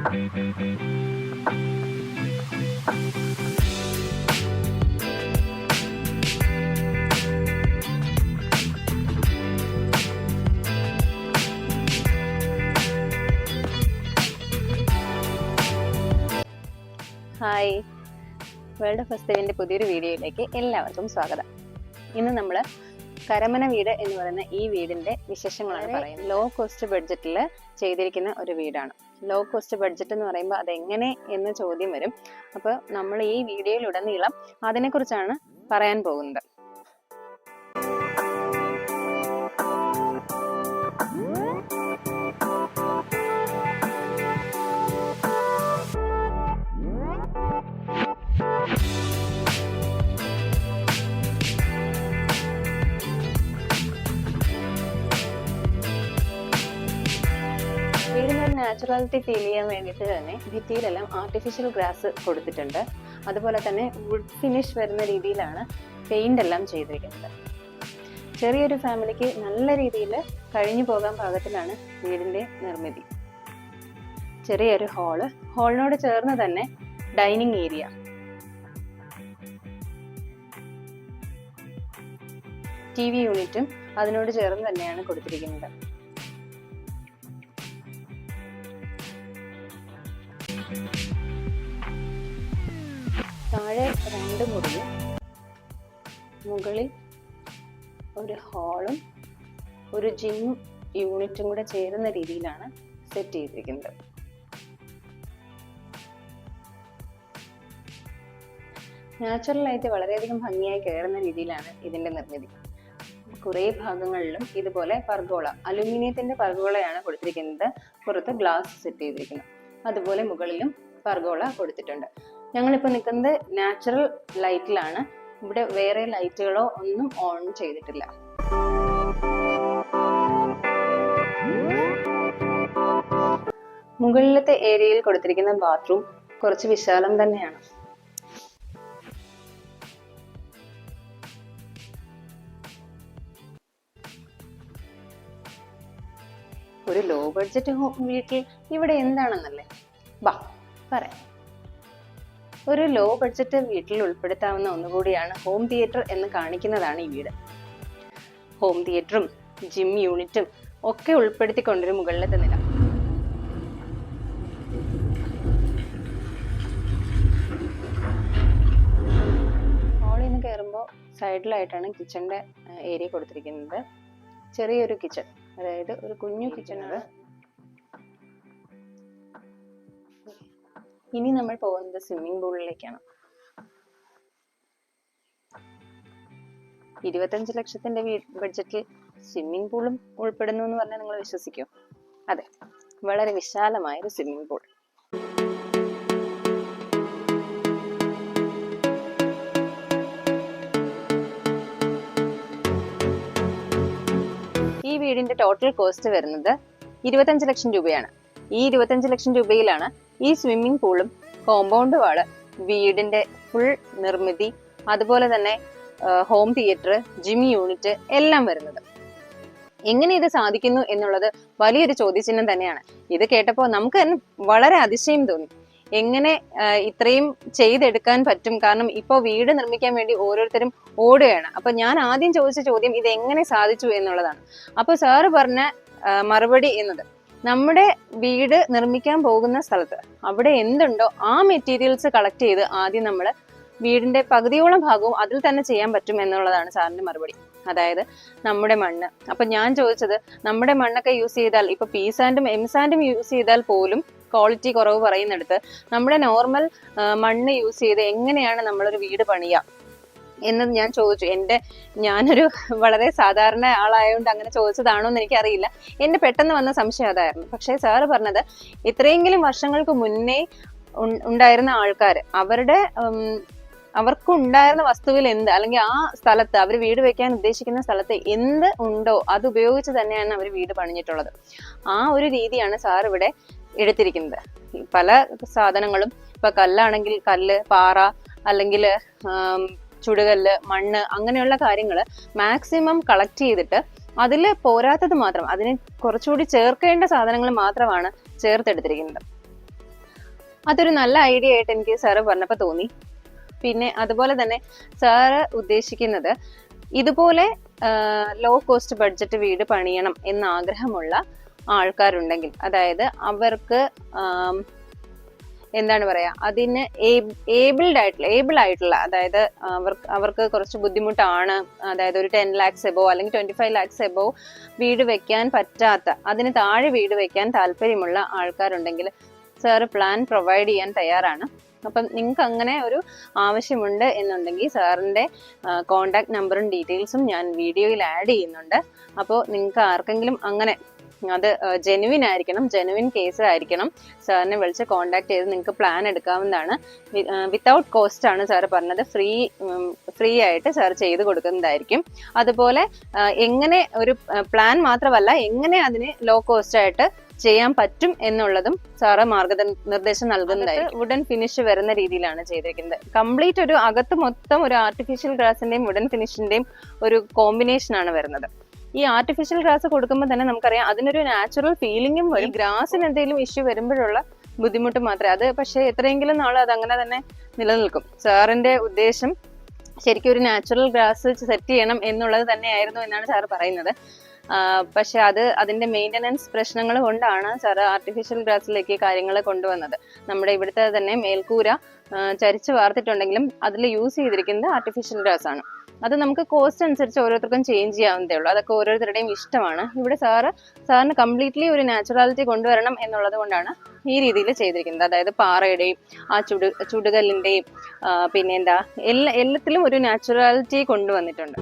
Hi, world ഫെസ്റ്റിവലിൻ്റെ പുതിയൊരു വീഡിയോയിലേക്ക് എല്ലാവർക്കും സ്വാഗതം. ഇന്ന് നമ്മൾ കരമന വീട് എന്ന് പറയുന്ന ഈ വീടിൻ്റെ വിശേഷങ്ങളാണ് പറയുന്നത്. ലോ കോസ്റ്റ് ബഡ്ജറ്റിൽ ചെയ്തിരിക്കുന്ന ഒരു വീടാണ്. ലോ കോസ്റ്റ് ബഡ്ജറ്റ് എന്ന് പറയുമ്പോൾ അതെങ്ങനെ എന്ന് ചോദ്യം വരും. അപ്പോൾ നമ്മൾ ഈ വീഡിയോയിലുടനീളം അതിനെക്കുറിച്ചാണ് പറയാൻ പോകുന്നത്. വീടിനൊരു നാച്ചുറാലിറ്റി ഫീൽ ചെയ്യാൻ വേണ്ടിയിട്ട് തന്നെ ഭിത്തിയിലെല്ലാം ആർട്ടിഫിഷ്യൽ ഗ്രാസ് കൊടുത്തിട്ടുണ്ട്. അതുപോലെ തന്നെ വുഡ് ഫിനിഷ് വരുന്ന രീതിയിലാണ് പെയിന്റ് എല്ലാം ചെയ്തിരിക്കുന്നത്. ചെറിയൊരു ഫാമിലിക്ക് നല്ല രീതിയിൽ കഴിഞ്ഞു പോകാൻ പാകത്തിലാണ് വീടിന്റെ നിർമ്മിതി. ചെറിയൊരു ഹാളിനോട് ചേർന്ന് തന്നെ ഡൈനിങ് ഏരിയ, TV യൂണിറ്റും അതിനോട് ചേർന്ന് തന്നെയാണ് കൊടുത്തിരിക്കുന്നത്. താഴെ 2 മുറിയും മുകളിൽ ഒരു ഹാളും ഒരു ജിം യൂണിറ്റും കൂടെ ചേരുന്ന രീതിയിലാണ് സെറ്റ് ചെയ്തിരിക്കുന്നത്. നാച്ചുറലായിട്ട് വളരെയധികം ഭംഗിയായി കയറുന്ന രീതിയിലാണ് ഇതിന്റെ നിർമ്മിതി. കുറേ ഭാഗങ്ങളിലും ഇതുപോലെ പർഗോള, അലുമിനിയത്തിന്റെ പർഗോളയാണ് കൊടുത്തിരിക്കുന്നത്. പുറത്ത് ഗ്ലാസ് സെറ്റ് ചെയ്തിരിക്കുന്നത്. അതുപോലെ മുകളിലും പർഗോള കൊടുത്തിട്ടുണ്ട്. ഞങ്ങളിപ്പോൾ നിൽക്കുന്നത് നാച്ചുറൽ ലൈറ്റിലാണ്. ഇവിടെ വേറെ ലൈറ്റുകളോ ഒന്നും ഓൺ ചെയ്തിട്ടില്ല. മുകളിലത്തെ ഏരിയയിൽ കൊടുത്തിരിക്കുന്ന ബാത്റൂം കുറച്ച് വിശാലം തന്നെയാണ്. ഒരു ലോ ബഡ്ജറ്റ് വീട്ടിൽ ഇവിടെ എന്താണെന്നല്ലേ പറയാം. ഒരു ലോ ബഡ്ജറ്റ് വീട്ടിൽ ഉൾപ്പെടുത്താവുന്ന ഒന്നുകൂടിയാണ് ഹോം തിയേറ്റർ എന്ന് കാണിക്കുന്നതാണ് ഈ വീട്. ഹോം തിയേറ്ററും ജിം യൂണിറ്റും ഒക്കെ ഉൾപ്പെടുത്തിക്കൊണ്ടൊരു മുകളിലത്തെ നില. ഹാളിൽ നിന്ന് കയറുമ്പോൾ സൈഡിലായിട്ടാണ് കിച്ചണിന്റെ ഏരിയ കൊടുത്തിരിക്കുന്നത്. ചെറിയൊരു കിച്ചൺ, അതായത് ഒരു കുഞ്ഞു കിച്ചണാണ്. ഇനി നമ്മൾ പോകുന്നത് സ്വിമ്മിംഗ് പൂളിലേക്കാണ്. 25 ലക്ഷത്തിന്റെ ബഡ്ജറ്റിൽ സ്വിമ്മിംഗ് പൂളും ഉൾപ്പെടുന്നു എന്ന് പറഞ്ഞാൽ നിങ്ങൾ വിശ്വസിക്കോ? അതെ, വളരെ വിശാലമായൊരു സ്വിമ്മിംഗ് പൂൾ. ഈ വീടിന്റെ ടോട്ടൽ കോസ്റ്റ് വരുന്നത് 25 ലക്ഷം രൂപയാണ്. ഈ 25 ലക്ഷം രൂപയിലാണ് ഈ സ്വിമ്മിംഗ് പൂളും കോമ്പൗണ്ട് വാള്, വീടിന്റെ ഫുൾ നിർമ്മിതി, അതുപോലെ തന്നെ ഹോം തിയേറ്റർ, ജിം യൂണിറ്റ് എല്ലാം വരുന്നത്. എങ്ങനെ ഇത് സാധിക്കുന്നു എന്നുള്ളത് വലിയൊരു ചോദ്യചിഹ്നം തന്നെയാണ്. ഇത് കേട്ടപ്പോൾ നമുക്ക് തന്നെ വളരെ അതിശയം തോന്നി. എങ്ങനെ ഇത്രയും ചെയ്തെടുക്കാൻ പറ്റും? കാരണം ഇപ്പോൾ വീട് നിർമ്മിക്കാൻ വേണ്ടി ഓരോരുത്തരും ഓടുകയാണ്. അപ്പൊ ഞാൻ ആദ്യം ചോദിച്ച ചോദ്യം ഇത് എങ്ങനെ സാധിച്ചു എന്നുള്ളതാണ്. അപ്പൊ സാറ് പറഞ്ഞ മറുപടി എന്നത്, നമ്മുടെ വീട് നിർമ്മിക്കാൻ പോകുന്ന സ്ഥലത്ത് അവിടെ എന്തുണ്ടോ ആ മെറ്റീരിയൽസ് കളക്ട് ചെയ്ത് ആദ്യം നമ്മൾ വീടിന്റെ പകുതിയോളം ഭാഗവും അതിൽ തന്നെ ചെയ്യാൻ പറ്റും എന്നുള്ളതാണ് സാറിന്റെ മറുപടി. അതായത് നമ്മുടെ മണ്ണ്. അപ്പൊ ഞാൻ ചോദിച്ചത്, നമ്മുടെ മണ്ണൊക്കെ യൂസ് ചെയ്താൽ, ഇപ്പൊ പി സാൻഡും എം സാൻഡും യൂസ് ചെയ്താൽ പോലും ക്വാളിറ്റി കുറവ് പറയുന്നിടത്ത് നമ്മുടെ നോർമൽ മണ്ണ് യൂസ് ചെയ്ത് എങ്ങനെയാണ് നമ്മളൊരു വീട് പണിയുക എന്നത് ഞാൻ ചോദിച്ചു. ഞാനൊരു വളരെ സാധാരണ ആളായതുകൊണ്ട് അങ്ങനെ ചോദിച്ചതാണോ എന്ന് എനിക്കറിയില്ല. എന്റെ പെട്ടെന്ന് വന്ന സംശയം അതായിരുന്നു. പക്ഷേ സാറ് പറഞ്ഞത്, ഇത്രയെങ്കിലും വർഷങ്ങൾക്ക് മുന്നേ ഉണ്ടായിരുന്ന ആൾക്കാർ അവർക്കുണ്ടായിരുന്ന വസ്തുവിൽ എന്ത്, അല്ലെങ്കിൽ ആ സ്ഥലത്ത് അവർ വീട് വെക്കാൻ ഉദ്ദേശിക്കുന്ന സ്ഥലത്ത് എന്ത് ഉണ്ടോ അത് ഉപയോഗിച്ച് തന്നെയാണ് അവർ വീട് പണിഞ്ഞിട്ടുള്ളത്. ആ ഒരു രീതിയാണ് സാർ ഇവിടെ എടുത്തിരിക്കുന്നത്. പല സാധനങ്ങളും, ഇപ്പൊ കല്ലാണെങ്കിൽ കല്ല്, പാറ, അല്ലെങ്കിൽ ചുടുകല്ല്, മണ്ണ്, അങ്ങനെയുള്ള കാര്യങ്ങൾ മാക്സിമം കളക്ട് ചെയ്തിട്ട് അതിൽ പോരാത്തത് മാത്രം, അതിന് കുറച്ചുകൂടി ചേർക്കേണ്ട സാധനങ്ങൾ മാത്രമാണ് ചേർത്തെടുത്തിരിക്കുന്നത്. അതൊരു നല്ല ഐഡിയ ആയിട്ട് എനിക്ക് സാറ് പറഞ്ഞപ്പോൾ തോന്നി. പിന്നെ അതുപോലെ തന്നെ സാറ് ഉദ്ദേശിക്കുന്നത് ഇതുപോലെ ലോ കോസ്റ്റ് ബഡ്ജറ്റ് വീട് പണിയണം എന്ന ആഗ്രഹമുള്ള ആൾക്കാരുണ്ടെങ്കിൽ, അതായത് അവർക്ക് എന്താണ് പറയാ, അതിന് ഏബിൾ ആയിട്ടുള്ള, അതായത് അവർക്ക് കുറച്ച് ബുദ്ധിമുട്ടാണ്, അതായത് ഒരു 10 lakhs എബോ അല്ലെങ്കിൽ 25 lakhs എബോ വീട് വെക്കാൻ പറ്റാത്ത, അതിന് താഴെ വീട് വെക്കാൻ താല്പര്യമുള്ള ആൾക്കാരുണ്ടെങ്കിൽ സാറ് പ്ലാൻ പ്രൊവൈഡ് ചെയ്യാൻ തയ്യാറാണ്. അപ്പം നിങ്ങൾക്ക് അങ്ങനെ ഒരു ആവശ്യമുണ്ട് എന്നുണ്ടെങ്കിൽ സാറിൻ്റെ കോണ്ടാക്ട് നമ്പറും ഡീറ്റെയിൽസും ഞാൻ വീഡിയോയിൽ ആഡ് ചെയ്യുന്നുണ്ട്. അപ്പോൾ നിങ്ങൾക്ക് ആർക്കെങ്കിലും അങ്ങനെ, അത് ജെനുവിൻ ആയിരിക്കണം, ജെനുവിൻ കേസ് ആയിരിക്കണം, സാറിനെ വിളിച്ച് കോണ്ടാക്ട് ചെയ്ത് നിങ്ങൾക്ക് പ്ലാൻ എടുക്കാവുന്നതാണ്. വിത്തൗട്ട് കോസ്റ്റ് ആണ് സാറ് പറഞ്ഞത്, ഫ്രീ ആയിട്ട് സാർ ചെയ്ത് കൊടുക്കുന്നതായിരിക്കും. അതുപോലെ എങ്ങനെ ഒരു പ്ലാൻ മാത്രമല്ല, എങ്ങനെ അതിന് ലോ കോസ്റ്റ് ആയിട്ട് ചെയ്യാൻ പറ്റും എന്നുള്ളതും സാറ് മാർഗനിർദ്ദേശം നൽകുന്നതായിരിക്കും. വുഡൻ ഫിനിഷ് വരുന്ന രീതിയിലാണ് ചെയ്തിരിക്കുന്നത്. കംപ്ലീറ്റ് ഒരു അകത്ത് മൊത്തം ഒരു ആർട്ടിഫിഷ്യൽ ഗ്രാസിന്റെയും വുഡൻ ഫിനിഷിന്റെയും ഒരു കോമ്പിനേഷൻ ആണ് വരുന്നത്. ഈ ആർട്ടിഫിഷ്യൽ ഗ്രാസ് കൊടുക്കുമ്പോൾ തന്നെ നമുക്കറിയാം അതിനൊരു നാച്ചുറൽ ഫീലിംഗും വരും. ഗ്രാസിന് എന്തെങ്കിലും ഇഷ്യൂ വരുമ്പോഴുള്ള ബുദ്ധിമുട്ട് മാത്രമേ, അത് പക്ഷേ എത്രയെങ്കിലും നാളെ അത് അങ്ങനെ തന്നെ നിലനിൽക്കും. സാറിന്റെ ഉദ്ദേശം ശരിക്കും ഒരു നാച്ചുറൽ ഗ്രാസ് സെറ്റ് ചെയ്യണം എന്നുള്ളത് തന്നെയായിരുന്നു എന്നാണ് സാർ പറയുന്നത്. പക്ഷെ അതിന്റെ മെയിൻ്റനൻസ് പ്രശ്നങ്ങൾ കൊണ്ടാണ് സാർ ആർട്ടിഫിഷ്യൽ ഗ്രാസിലേക്ക് കാര്യങ്ങൾ കൊണ്ടുവന്നത്. നമ്മുടെ ഇവിടുത്തെ തന്നെ മേൽക്കൂര ചരിച്ച് വാർത്തിട്ടുണ്ടെങ്കിലും അതിൽ യൂസ് ചെയ്തിരിക്കുന്നത് ആർട്ടിഫിഷ്യൽ ഗ്രാസ് ആണ്. അത് നമുക്ക് കോസ്റ്റ് അനുസരിച്ച് ഓരോരുത്തർക്കും ചേഞ്ച് ചെയ്യാവുന്നതേ ഉള്ളൂ. അതൊക്കെ ഓരോരുത്തരുടെയും ഇഷ്ടമാണ്. ഇവിടെ സാറിന് കംപ്ലീറ്റ്ലി ഒരു നാച്ചുറാലിറ്റി കൊണ്ടുവരണം എന്നുള്ളത് കൊണ്ടാണ് ഈ രീതിയിൽ ചെയ്തിരിക്കുന്നത്. അതായത് പാറയുടെയും ആ ചുടുകല്ലിന്റെയും പിന്നെ എല്ലാത്തിലും ഒരു നാച്ചുറാലിറ്റി കൊണ്ടുവന്നിട്ടുണ്ട്.